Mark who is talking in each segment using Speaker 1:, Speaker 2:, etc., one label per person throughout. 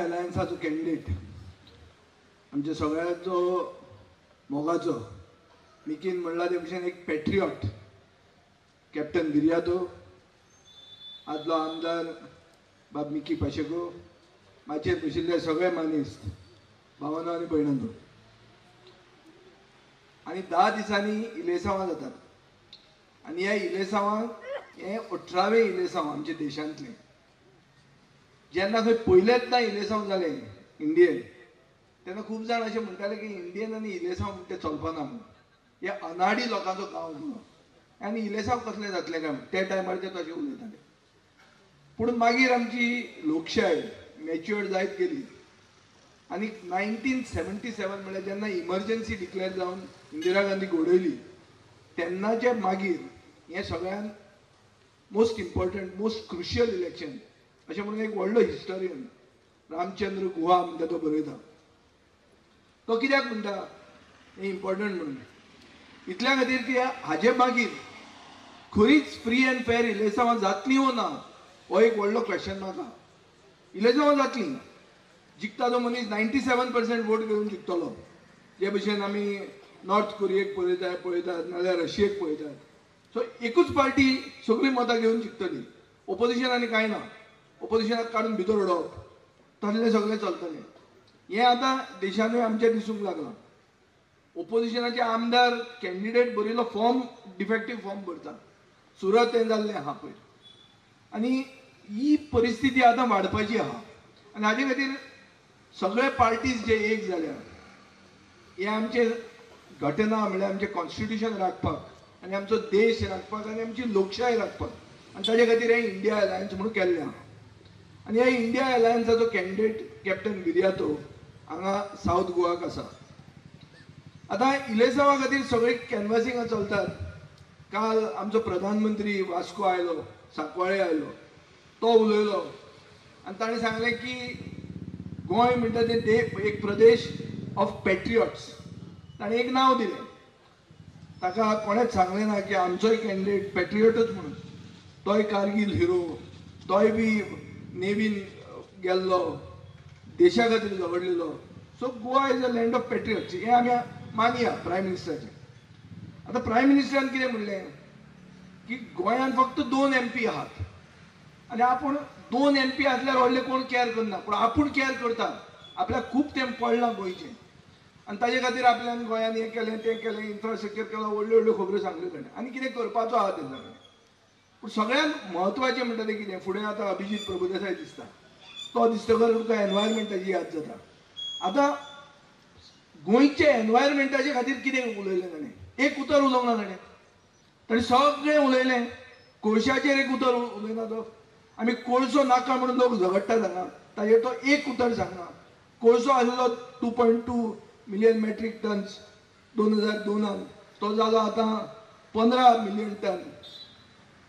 Speaker 1: अलायन्साचो candidate आमच्या सगळ्याचो मोगाचो मिकीन म्हणला ते भशेन एक पॅट्रियॉट कॅप्टन बिर्यादो, आदलो आमदार बाब मिकी पाशेको, माचयेर बशिल्ले सगळे मानिस्त भावांनो आनी भयणांनो, आनी 10 दिसांनी इलेसांवां जातात आनी ह्या इलेसांवांक हे 18वें इलेसांव आमच्या देशांतलें. जेन्ना खंय पयलेंचदा इलेसांव जालें इंडियेन तेन्ना खूब जाण अशें म्हणटाले की इंडियेन आनी इलेसांव म्हणटा चलपाना म्हणून, हे अनाडी लोकांचो गांव म्हणून आनी इलेसांव कसलें जातलें काय म्हणून ते टायमार ते तशें उलयताले. पूण मागीर आमची लोकशाय मॅच्युअर्ड जायत गेली आनी 1977 म्हळ्यार जेन्ना इमर्जन्सी डिक्लेअर जावन इंदिरा गांधी घोडयली तेन्नाचे मागीर हें सगळ्यान most important most crucial election अशें म्हणून एक व्हडलो हिस्टोरियन रामचंद्र गुहा म्हणटा तो बरयता. तो कित्याक म्हणटा हें इम्पॉर्टंट म्हणून इतल्या खातीर की हाजे मागीर खरीच फ्री अँड फेर इलेसांवां जातलीं वो ना हो एक व्हडलो क्वेश्चन मार्क आहा. इलेसांवां जातलीं, जिखता तो मनीस 97% वोट घेवन जिखतलो, जे भशेन आमी नॉर्थ कोरियेक पळयतात नाजाल्यार रशियेक पळयतात. सो एकूच पार्टी सगळीं मतां घेवन जिखतली, ओपोजिशन आनी कांय ना, ओपोजिशनाक काडून भितर उडोवप तसलें सगळें चलतलें. हें आतां देशानूय आमच्या दिसूंक लागलां. ओपोजिशनाचे आमदार कॅन्डिडेट बरयलो फॉर्म डिफेक्टीव फॉर्म भरता, सुरत हें जाल्लें आहा पळय, आनी ही परिस्थिती आतां वाडपाची आहा. आनी हाजे खातीर सगळे पार्टीज जे एक जाल्या हे आमचे घटना म्हळ्यार आमचें कॉन्स्टिट्यूशन राखपाक आनी आमचो देश राखपाक आनी आमची लोकशाय राखपाक आनी ताजे खातीर हें इंडिया अलायन्स म्हणून केल्लें आहा. आनी ह्या इंडिया अलायन्साचो कॅन्डिडेट कॅप्टन बिर्यातो हांगा सावथ गोवाक आसा. आतां इलेसांवा खातीर सगळीं कॅनवासिंगां चलतात. काल आमचो प्रधानमंत्री वास्को आयलो, सांकवाळे आयलो, तो उलयलो आनी ताणें सांगलें की गोंय म्हणटा तें एक प्रदेश ऑफ पॅट्रियॉट्स. ताणें एक नांव दिलें, ताका कोणेच सांगलें ना की आमचोय कॅन्डिडेट पॅट्रियॉटच म्हणून. तोय कारगील हिरो, तोय बी नेवीन गेल्लो, देशा खातीर झगडलेलो. So Goa is a land of patriots हें आमी मानया प्रायम मिनिस्टराचें. आतां प्रायम मिनिस्टरान कितें म्हणलें की गोंयांत फक्त 2 MP आहात आनी आपूण 2 MP आसल्यार व्हडले कोण केअर करना, पूण आपूण केअर करता. आपल्याक खूब तेंप पडलां गोंयचें आनी ताजे खातीर आपल्यान गोंयांत हें केलें तें केलें, इन्फ्रास्ट्रक्चर केलो, व्हडल्यो व्हडल्यो खबरो सांगल्यो ताणें आनी कितें करपाचो आहा तेन्ना. पूण सगळ्यांत म्हत्वाचें म्हणटा तें कितें, फुडें आतां अभिजीत प्रभुदेसाय दिसता, तो दिसतकर तुका एनवायरमेंटाची याद जाता. आतां गोंयच्या एनवायरमेंटाचे खातीर कितें उलयलें ताणें, एक उतर उलोवंक ना ताणें सगळें उलयलें. कोळशाचेर एक उतर उलयना तो, आमी कोळसो नाका म्हणून लोक झगडटात हांगा, ताजेर तो एक उतर सांगना. कोळसो आसलो 2.2 मिलियन मेट्रीक टन्स 2002 तो जालो आतां 15 मिलियन टन.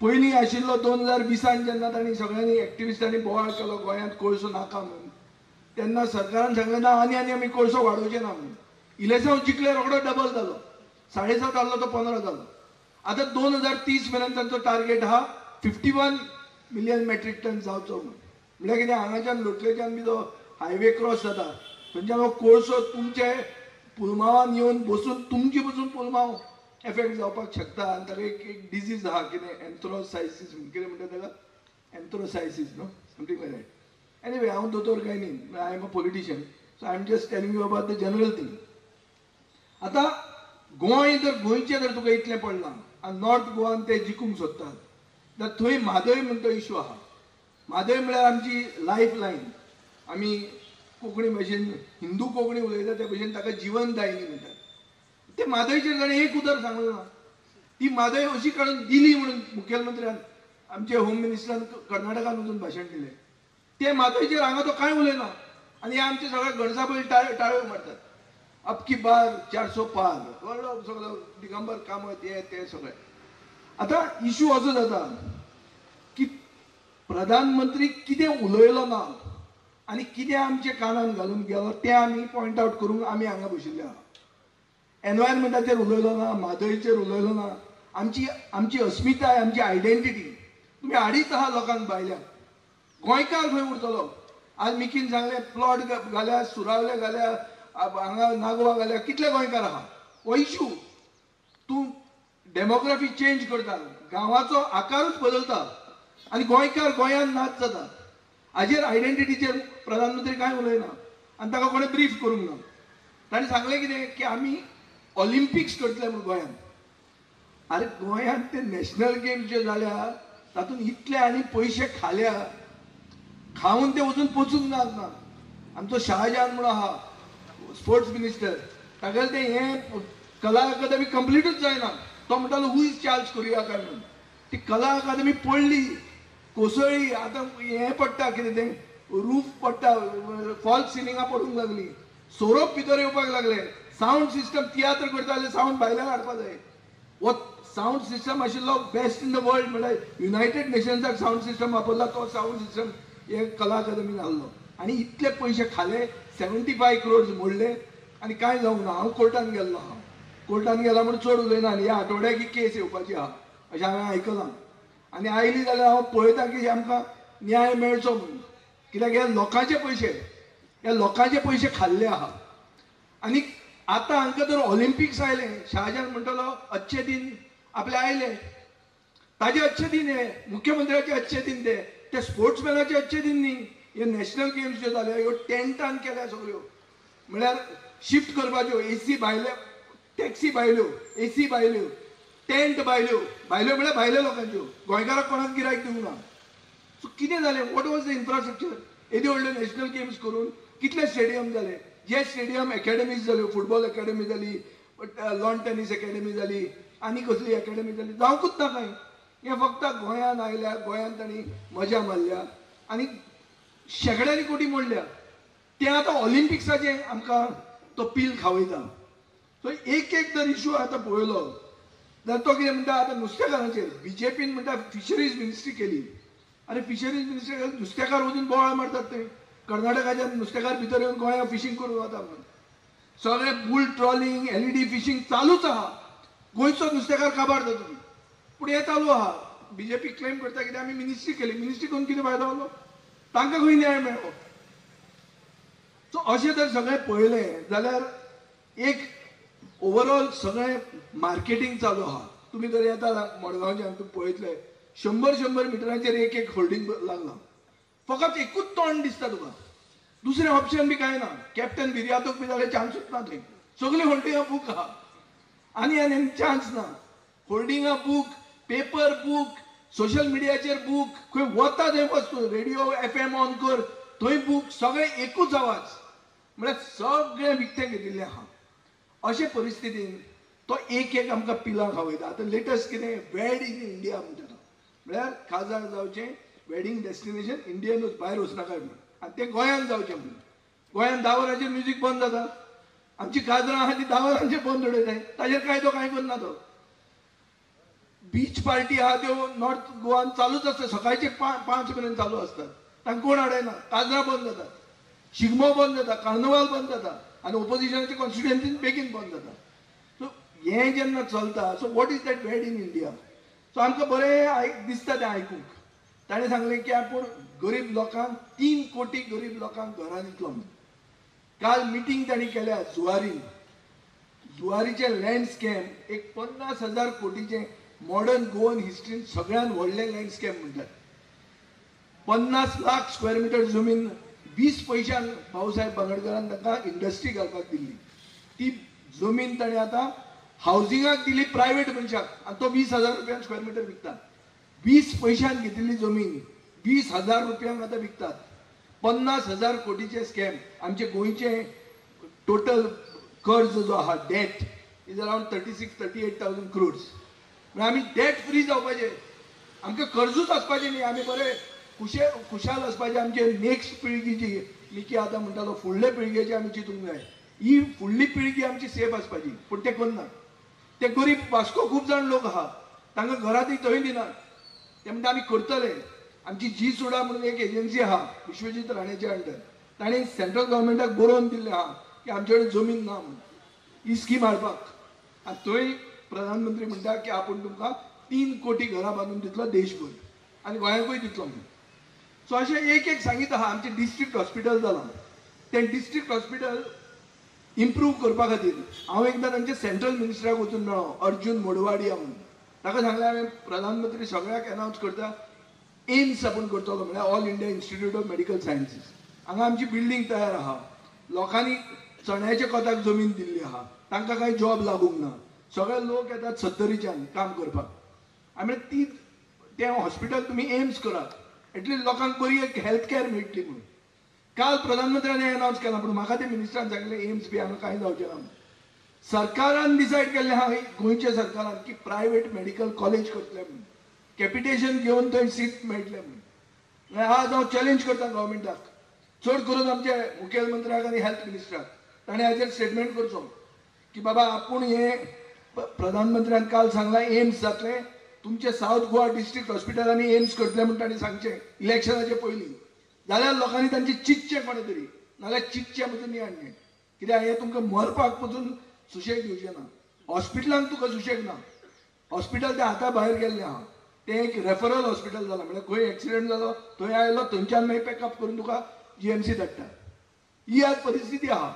Speaker 1: पयलीं आशिल्लो 2020 जेन्ना तांणी सगळ्यांनी एक्टिविस्टांनी बोवाळ केलो गोंयांत कोळसो नाका म्हणून, तेन्ना सरकारान सांगलें ना आनी आमी कोळसो वाडोवचे ना म्हणून. इलेसांव जिखले रोखडो डबल जालो, 7.5 आहलो तो 15 जालो. आतां 2030 मेरेन तांचो टार्गेट आहा 51 मिलियन मेट्रीक टन जावचो म्हणून. म्हळ्यार कितें हांगाच्यान लोटलेच्यान बी जो हायवे क्रॉस जाता थंयच्यान हो कोळसो तुमचे पुलमावान येवन बसून तुमची बसून पुलमाव एफेक्ट जावपाक शकता. आनी ताका एक डिजीज आहा कितें एन्थ्रोसायसीस म्हणून कितें म्हणटा ताका, एन्थ्रोसायसीस न्हू समथींग लायक दॅट. एनीवे हांव दोतोर काय न्ही, I am a politician, so I am just telling you about the general thing. आतां गोंयचें जर तुका इतलें पडलां आनी नॉर्थ गोवान ते जिखूंक सोदतात जाल्यार थंय म्हादय म्हणटा तो इशू आहा. म्हादय म्हळ्यार आमची लायफ लायन. आमी कोंकणी भाशेन हिंदू कोंकणी उलयता ते भशेन ताका जिवनदायिनी म्हणटात. ते म्हादयचेर ताणें एक उतर सांगलें ना. ती म्हादय अशी काडून दिली म्हणून मुखेलमंत्र्यान आमचे होम मिनिस्टरान कर्नाटकान वचून भाशण दिलें. ते म्हादयचेर हांगा तो कांय उलयना आनी हे आमचे सगळे गणसापळी टाळ्यो मारतात. अब की बार 400 पार, व्हडलो सगळो दिगंबर कामत हे ते सगळें. आतां इशू असो जाता की प्रधानमंत्री कितें उलयलो ना आनी कितें आमच्या कानान घालून गेलो तें आमी पॉयंट आवट करूंक आमी हांगा बशिल्ले आहा. एनवायरमेंटाचेर उलयलो ना, म्हादयचेर उलयलो ना. आमची अस्मिताय, आमची आयडेंटिटी तुमी हाडीत आहा लोकांक भायल्याक. गोंयकार खंय उरतलो आज मिकीन सांगले प्लॉट घाल्या, सुरावले घाल्या, हांगा नागोवा घाल्या, कितले गोंयकार आहा हो इश्यू. तूं डेमोग्राफी चेंज करता, गांवाचो आकारूच बदलता आनी गोंयकार गोंयांत नाच जाता. हाजेर आयडेंटिटीचेर प्रधानमंत्री कांय उलयना आनी ताका कोणें ब्रीफ करूंक ना. ताणें सांगलें कितें की आमी ऑलिंपिक्स करतले म्हूण गोंयांत. अरे गोंयांत ते नॅशनल गेम्स जे जाल्या तातूंत इतले आनी पयशे खाल्या, खावन ते वचून पचूंक ना. आमचो शाहजहान म्हणून आहा स्पोर्ट्स मिनिस्टर, तागेलें तें हें कला अकादमी कंप्लीटूच जायना. तो म्हणटालो हू इज चार्ज करुया काय म्हणून. ती कला अकादमी पडली, कोसळ्ळी. आतां हें पडटा कितें तें रूफ पडटा, फॉल्स सिलिंगां पडूंक लागली, सोरोप भितर येवपाक लागले. सावंड सिस्टम तियात्र करता जाल्यार सावंड भायल्यान हाडपाक जाय. वो सावंड सिस्टम आशिल्लो बेस्ट इन द वर्ल्ड, म्हळ्यार युनायटेड नेशन्साक सावंड सिस्टम वापरला तो सावंड सिस्टम हे कला अकादमीन आहलो. आनी इतले पयशे खाले, 75 crores मोडले आनी कांय जावंक ना. हांव कोर्टान गेल्लो आहा, कोर्टान गेला म्हूण चड उलयना. ह्या आठवड्याक ही केस येवपाची आहा अशें हांवें आयकलां. आनी आयली जाल्यार हांव पळयता की आमकां न्याय मेळचो म्हणून. कित्याक हे लोकांचे पयशे खाल्ले आहा. आनी आतां हांकां जर ऑलिंपिक्स आयले, शाहजहान म्हणटालो अच्छे दिन आपले आयले, ताजे अच्छे दिन हे, मुख्यमंत्र्याचे अच्छे दिन ते स्पोर्ट्समॅनाचे अच्छे दिन न्ही. हे नॅशनल गेम्स ज्यो जाले ह्यो टेंटान केल्या सगळ्यो. म्हळ्यार शिफ्ट करपाच्यो, एसी भायले, टॅक्सी भायल्यो, एसी भायल्यो, टेंट भायल्यो म्हळ्यार भायल्या लोकांच्यो. गोंयकाराक कोणाक गिरायक दिवंक ना. सो कितें जालें? What was the infrastructure? येदे व्हडले नॅशनल गेम्स करून कितले स्टेडियम जाले. जे स्टेडियम एकेडमीज जाल्यो, फुटबॉल एकेडमी जाली, लॉन टेनीस एकेडमी जाली, आनी कसली एकेडमी जाली, जावंकूच ना कांय. हे फक्त गोंयांत आयल्या, गोंयांत तांणी मजा मारल्या आनी शेकड्यांनी कोटी मोडल्या. ते आतां ऑलिंपिक्साचे आमकां तो पील खावयता. सो एक जर इश्यू आतां पळयलो जाल्यार तो कितें म्हणटा आतां नुस्तेकारांचेर. बीजेपीन म्हणटा फिशरीज मिनिस्ट्री केली. अरे फिशरीज मिनिस्ट्री नुस्तेकार वचून बोवाळ मारतात. ते कर्नाटकाच्या नुस्तेकार भितर येवन गोंया फिशींग करून वता म्हणून. सगळे बुल ट्रॉलिंग, LED फिशींग चालूच आहा. गोंयचो नुस्तेकार काबार जाता. पूण हे चालू आहा. बीजेपी क्लेम करता कितें आमी मिनिस्ट्री केली. मिनिस्ट्री करून कितें फायदो जालो? तांकां खंय न्याय मेळ्ळो? सो अशें जर सगळें पळयलें जाल्यार एक ओवरऑल सगळें मार्केटींग चालू आहा. तुमी जर येता मडगांवच्यान तुमी पळयतले 100 मिटरांचेर एक होल्डिंग लागला. फकत एकूच तोंड दिसता तुका, दुसरें ऑप्शन बी कांय ना. कॅप्टन बिर्यातोक बी जाल्यार चान्सूच ना थंय. सगळीं होल्डिंगां बूक आहा आनी चान्स ना. होल्डिंगां बूक, पेपर बूक, सोशल मिडियाचेर बूक, खंय वता थंय वस्तू, रेडिओ FM ऑन कर, थंय बूक, सगळें एकूच आवाज. म्हळ्यार सगळें विकतें घेतिल्लें आहा. अशे परिस्थितीन तो एक आमकां पिलां खावयता. आतां लेटस्ट कितें वेड इन इंडिया म्हणटा तो, म्हळ्यार काजार जावचें वेडिंग डेस्टिनेशन इंडियनूच, भायर वचनाकाय म्हणून. आनी तें गोंयांत जावचें म्हणून. गोंयांत 10 वरांचेर म्युजीक बंद जाता. आमची काजरां आहा ती 10 वरांचेर बंद उडयताय. ताजेर कांय करना तो. बीच पार्टी आहा त्यो नॉर्थ गोवान चालूच आसता. सकाळचे 5 मेरेन चालू आसतात. तांकां कोण हाडयना. काजरां बंद जातात, शिगमो बंद जाता, कार्नवाल बंद जाता आनी ओपोजिशनाच्या कॉन्स्टिट्युएन्सीन बेगीन बंद जाता. सो हें जेन्ना चलता, सो वॉट इज दॅट वेड इन इंडिया? सो आमकां बरें दिसता तें आयकूंक. ताणें सांगलें की आपूण गरीब लोकांक 3 कोटी गरीब लोकांक घरां दितलो म्हणून. काल मिटींग तांणी केल्या जुवारीन. जुवारीचें लँड स्कॅम एक 50,000 कोटीचें मॉडर्न गोवन हिस्ट्रीन सगळ्यात व्हडलें लँड स्कॅम म्हणटात. 50 लाख स्क्वेअर मीटर जमीन 20 पैशांक भाऊसाहेब बांगडकरान ताका इंडस्ट्री घालपाक दिल्ली. ती जमीन ताणें आतां हावजिंगाक दिली प्रायव्हेट मनशाक आनी तो 20,000 रुपयांक स्क्वेअर मीटर विकता. 20 पैशांक घेतिल्ली जमीन 20,000 रुपयांक आतां विकतात. 50,000 कोटीचे स्कॅम. आमचे गोंयचे टोटल कर्ज जो आहा, डेट इज अराउंड 36-38,000 crores. आमी डेट फ्री जावपाचे, आमकां कर्जूच आसपाचें न्ही. आमी बरे खुशाल आसपाचें. आमचे नेक्स्ट पिळगी जी मिकी आतां म्हणटालो फुडले पिळगेची आमी चिंतूंक जाय. ही फुडली पिळगी आमची सेफ आसपाची. पूण ते करना. ते गरीब वास्को खूब जाण लोक आहा, तांकां घरांतय थंय दिनात. ते म्हणटा आमी करतले. आमची जी सुडा म्हणून एक एजन्सी आहा विश्वजीत राणेच्या अंडर, ताणें सेंट्रल गव्हर्मेंटाक बरोवन दिल्लें आहा की आमचे कडेन जमीन ना म्हणून ही स्कीम हाडपाक. आनी थंय प्रधानमंत्री म्हणटा की आपूण तुमकां 3 कोटी घरां बांदून दितलो देशभर आनी गोंयांकूय दितलो म्हणून. सो अशें एक एक सांगीत आहा. आमचें डिस्ट्रिक्ट हॉस्पिटल जालां, तें डिस्ट्रिक्ट हॉस्पिटल इम्प्रूव करपा खातीर हांव एकदां तांच्या सेंट्रल मिनिस्टराक वचून मेळ्ळो, अर्जुन मोडवाडिया म्हणून. ताका सांगलें हांवें प्रधानमंत्री सगळ्याक अनावन्स करता एम्स आपूण करतलो, म्हळ्यार all India institute of medical sciences. हांगा आमची बिल्डींग तयार आहा, लोकांनी चण्याच्या कोताक जमीन दिल्ली आहा, तांकां कांय जॉब लागूंक ना, सगळे लोक येतात 70च्यान काम करपाक. आमी ती तें हॉस्पिटल तुमी एम्स करात, एटलीस्ट लोकांक बरी एक हेल्थ कॅर मेळटली म्हणून. काल प्रधानमंत्र्यान अनावन्स केलां, पूण म्हाका ते मिनिस्टरान सांगलें एम्स बी हांगा कांय जावचें ना. सरकारान डिसायड केल्लें आहा गोंयच्या सरकारान की प्रायवेट मेडिकल कॉलेज करतले म्हणून, कॅपिटेशन घेवन थंय सीट मेळटलें म्हणून. आज हांव चॅलेंज करता गव्हर्मेंटाक, चड करून आमच्या मुखेलमंत्र्याक आनी हेल्थ मिनिस्टराक, ताणें हाजेर स्टेटमेंट करचो की बाबा आपूण हे प्रधानमंत्र्यान काल सांगलां एम्स जातलें, तुमचे साऊथ गोवा डिस्ट्रिक्ट हॉस्पिटल आमी एम्स करतले म्हणून ताणें सांगचें इलेक्शनाचे पयलीं. जाल्यार लोकांनी तांचे चिंतचें कोणे तरी, नाल्यार चिंतचें पसून न्ही हाडणें. कित्याक हे तुमकां मरपाक पसून सुशेग दिवचें ना. हॉस्पिटलांक तुका सुशेग ना. हॉस्पिटल ते आतां भायर गेल्लें आहा, तें एक रेफरल हॉस्पिटल जालां, म्हळ्यार खंय एक्सिडेंट जालो थंय आयलो, थंयच्यान मागीर पॅकअप करून तुका जीएमसी धाडटा. ही आज परिस्थिती आहा.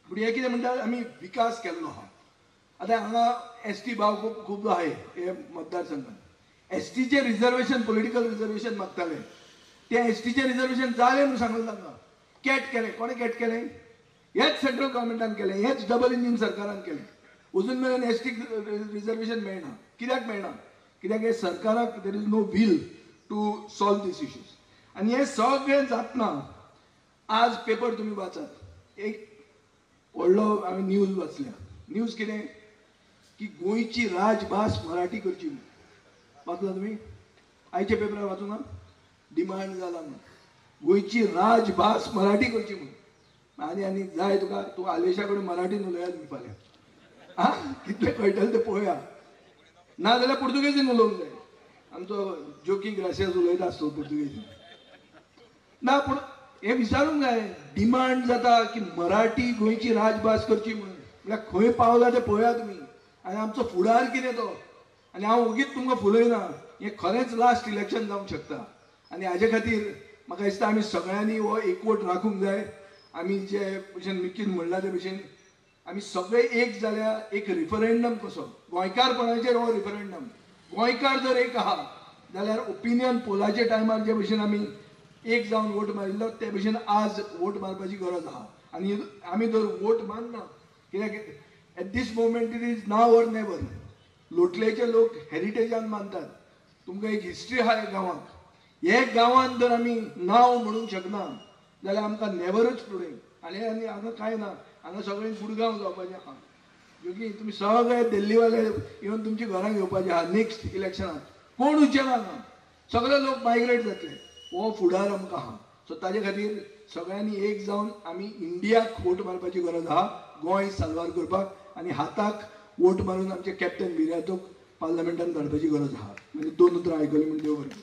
Speaker 1: पूण हे कितें म्हणटात आमी विकास केल्लो आहा. आतां हांगा एसटी भाव खूब आहाय हे मतदारसंघात. एसटीचे रिजर्वेशन, पॉलिटिकल रिजर्वेशन मागताले, ते एसटीचे रिजर्वेशन जालें म्हणून सांगलें तांकां. कॅट केलें. कोणें कॅट केलें? हेच सेंट्रल गव्हर्मेंटान केलें, हेच डबल इंजीन सरकारान केलें. अजून मेरेन एसटीक रिजर्वेशन मेळना. कित्याक मेळना? कित्याक हे सरकाराक there is no will to solve these issues. आनी हे सगळें जातना आज पेपर तुमी वाचात, एक व्हडलो हांवें न्यूज वाचल्या. न्यूज कितें की गोंयची राजभास मराठी करची म्हणून. वाचला तुमी? आयच्या पेपरार वाचूं ना? डिमांड जाला म्हणून गोंयची राजभास मराठी करची म्हणून. आनी जाय तुका, तूं आलेशा कडेन मराठीन उलयात मी फाल्यां. आं कितलें कळटलें तें पळोवया. ना जाल्यार पुर्तुगेजीन उलोवंक जाय. आमचो जोकी ग्रासियास उलयता आसतो पुर्तुगेजीन. ना पूण हे विचारूंक जाय, डिमांड जाता की मराठी गोंयची राजभास करची म्हणून. म्हळ्यार खंय पावला तें पळोवया तुमी. आनी आमचो फुडार कितें तो. आनी हांव ओगीच तुमकां फुलयना, हें खरेंच लास्ट इलेक्शन जावंक शकता. आनी हाजे खातीर म्हाका दिसता आमी सगळ्यांनी हो एकवट राखूंक जाय. आमी जे भशेन मिकीन म्हणला ते भशेन आमी सगळे एक जाल्यार एक रिफरंडम कसो, गोंयकारपणाचेर हो रिफरंडम. गोंयकार जर एक आहा जाल्यार ओपिनियन पोलाच्या टायमार जे भशेन आमी एक जावन वोट मारिल्लो ते भशेन आज वोट मारपाची गरज आहा. आनी आमी जर वोट मारना, कित्याक at this moment it is now or never. लोटलेचे लोक हेरिटेजान मानतात. तुमकां एक हिस्ट्री आहा ह्या गांवांक. हे गांवांत जर आमी नांव म्हणूंक शकना जाल्यार आमकां नेवरच फुडें. आनी हांगा कांय ना, हांगा सगळें गुडगांव जावपाचें आहा. क्योंकि तुमी सगळे दिल्लीवाले येवन तुमची घरां घेवपाचे आहा नेक्स्ट इलेक्शनाक. कोण उच्चेना ना, सगळे लोक मायग्रेट जातले. हो फुडार आमकां आहा. सो ताजे खातीर सगळ्यांनी एक जावन आमी इंडियाक वोट मारपाची गरज आहा, गोंय साल्वार करपाक. आनी हाताक वोट मारून आमचे कॅप्टन बिराजोक पार्लमेंटान धाडपाची गरज आहा. म्हणजे 2 उतरां आयकली म्हण देव बरें.